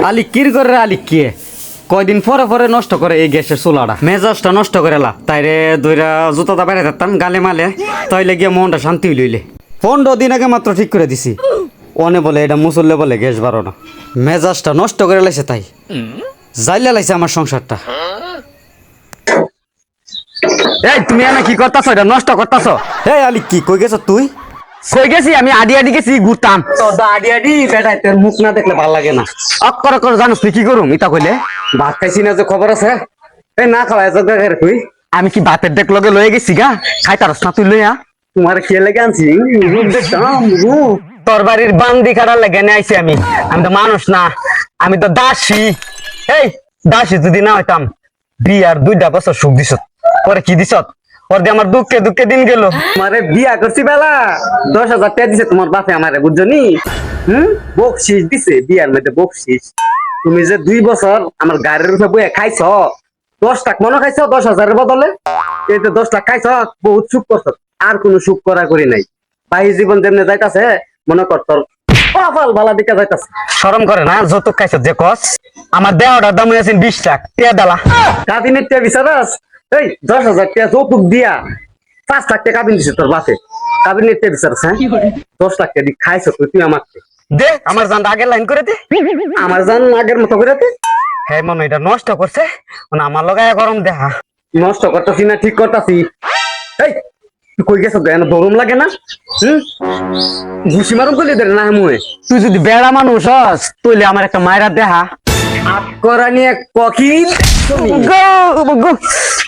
আলিকির করে আলিকি কয়দিন পরে পরে নষ্ট করে এই গ্যাসের চুলাটা মেজাজটা নষ্ট করে লা তাইরে দুইরা জুতাটা বাইরে থাকতাম গালে মালে তাইলে গিয়ে মনটা শান্তি লইলে 15 দিন আগে মাত্র ঠিক করে দিছি অনে বলে এটা মুসল্লে বলে গ্যাস বারো না মেজাজটা নষ্ট করে লাইছে তাই জাইলা লাইছে আমার সংসারটা। এই তুমি এনে কি করতাছ এটা নষ্ট করতাছ? এই আলি কি কই গেছ তুই? কই গেছি আমি আডি আডি গেছি ঘুরতাম তো আডি আডি বেটাই তোর মুখ না দেখলে ভালো লাগে না অক্কর অক্কর জানোস তুই কি করুম ইতা কইলে ভাত খাইছি না যে খবর আছে এই না খাওয়া এত জায়গায় তুই আমি কি ভাতের দেখ লগে লয়ে গেছি গা খাইতারস না তুই লইয়া তোমার কে লেগে আনছি রূপ দেখতাম রূপ তোর বাড়ির বান্দি কাটার লেগে নিয়ে আইছি আমি তো মানুষ না আমি তো দাসী। এই দাসী যদি না হইতাম বিয়ার 2টা বছর সুখ দিছ পরে কি দিছ ওর দিয়ে আমার দুঃখে দুঃখে দিন গেল আমারে বিয়া করছি বেলা 10,000 টাকা দিছে তোমার বাপে আমারে বুঝছনি বকশিস দিছে বিয়ার মধ্যে বকশিস তুমি যে 2 বছর আমার গাড়ির উপরে বইয়া খাইছ 10 টাকা মনে খাইছ 10,000 এর বদলে এই তো 10 টাকা খাইছ বহুত সুখ করছ আর কোনো সুখ করা করি নাই ভাই জীবন যেমনে যাইতাছে মনে কর তোর পাপাল ভালা দিকে যাইতাছে শরম করে না যত খাইছ যে কস আমার দেহটার দাম হয়েছে 20 টাকা টিয়া দালা কাবিনের টিয়া বিচারাস এই 10,000 টাকা যৌতুক দিয়া 5 লাখ টাকা কাবিন দিছে তোর বাপে কাবিনের টিয়া বিচারাস হ্যাঁ 10 লাখ টাকা খাইছ তুই আমাকে দে আমার জান আগের লাইন করে দে আমার জান আগের মতো করে দে হ্যাঁ মনে এটা নষ্ট করছে মানে আমার লগায় গরম দেখা নষ্ট করতেছি না ঠিক করতেছি এই কই গেছ দেন দরম লাগে না ঘুষি মারুম করলি দে না মুয়ে তুই যদি বেড়া মানুষ হস তুইলে আমার একটা মায়েরা দেহা আপ করা নিয়ে ককিন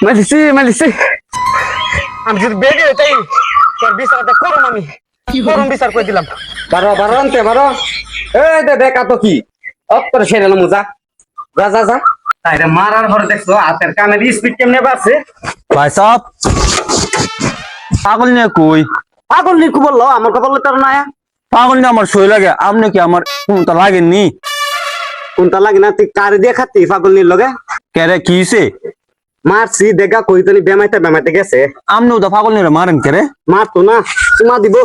মালিসি মালিসি আমি যদি বেগে তাই তোর বিচারটা করুম আমি করুম বিচার করে দিলাম বারো বারো আনতে বারো এই দে দেখা তো কি অত্তর সেরে নামু যা যা যা যা তাইরে মারার পরে দেখছো হাতের কানের স্পিড কেমনে বাড়ছে ভাই সাহেব পাগল নিয়ে কই পাগল নি কি বললো আমার কথা বললে তোর না পাগল নিয়ে আমার সই লাগে আপনি কি আমার কোনটা লাগেননি কোনটা লাগে না তুই কারে দিয়ে খাতি পাগল নির লগে কেরে কি হইছে মারছি দেখা কই তনি বেমাইতে গেছে আপনিও তো পাগল নিয়ে মারেন কেরে মারতো না চুমা দিব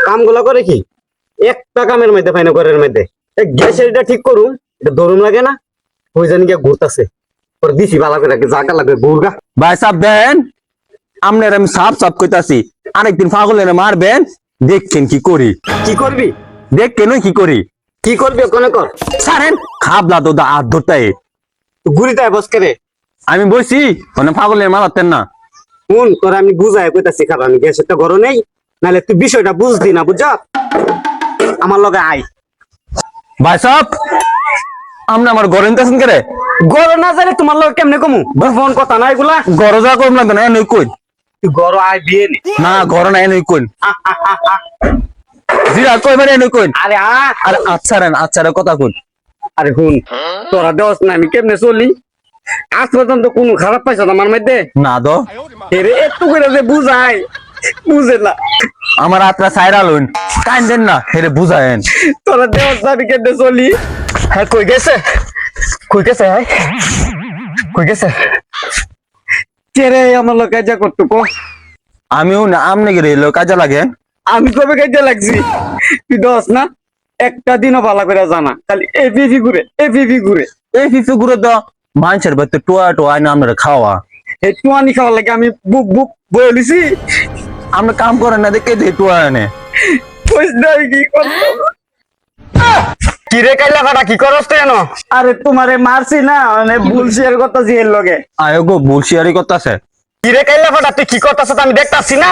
কামগুলো করে কি একটা কামের মধ্যে ফাইনা ঘরের মধ্যে গ্যাসের এটা ঠিক করুম এটা দরুম লাগে না ওই জানি গিয়ে ঘুরতাছে তোর দিছি ভালো করে জাগা লাগবে ঘুরগা ভাই সাহেব দেন আপনার আমি সাপ সাপ কইতাছি আরেকদিন পাগল নিয়ে মারবেন দেখছেন কি করি কি করবি দেখছেন কি করি কি করবি ওখানে কর ছাড়েন খাবলা তো আর ধরতাই ঘুরিতায় বস করে আমি বলছি মানে পাগল নিয়ে মারাতেন না কোন তোর আমি বুঝাই কইতাছি খাবার আমি গ্যাসের তো ঘর নেই নাহলে তুই বিষয়টা বুঝদি না বুঝছ আমার লগে আই ভাই সাহেব আপনি আমার ঘরে নিতেছেন কেরে গড় না যাইলে তোমার লগে কেমনে কমু ফোন কথা না এগুলা ঘরে যা করলাম না এনে কই তুই গড় আই বিয়ে নি না ঘরে না এনে কই জিরা কই মানে এনে কই আরে আরে আচ্ছা রে কথা কই আরে হুন তোরা দেওয়াস না আমি কেমনে চলি আজ পর্যন্ত কোনো খারাপ পাইছ না আমার মধ্যে না দো এরে একটু করে যে বুঝাই বুঝে না আমার আত্রা সাইরা লইন কান দেন না হেরে বুঝায়েন তোরা দেওয়াস না আমি কেমনে চলি হ্যাঁ কই গেছে হ্যাঁ কই গেছে কে রে আমার লোক কাজা করতো কো আমিও না আমনে গেলে এলো কাজে লাগে আমি কবে কাজে লাগছি তুই দোস না একটা দিনও ভালো করে জানা খালি এপিপি ঘুরে এই ফিফি গুলো তো মানুষের বাড়িতে টোয়া না আমরা খাওয়া এই টুয়ানি খাওয়ার লাগে আমি বুক বয়ে লিছি আমরা কাম করেন না দেখে দিয়ে টোয়া এনে কি করতো কি রে কাইলা ফাটা কি করছ তুই এনো আরে তোমারে মারছি না মানে বুলশিয়ার কথা জিয়ের লগে আয়ো গো বুলশিয়ারি করতেছে কি রে কাইলা ফাটা তুই কি করতাছ আমি দেখতাছি না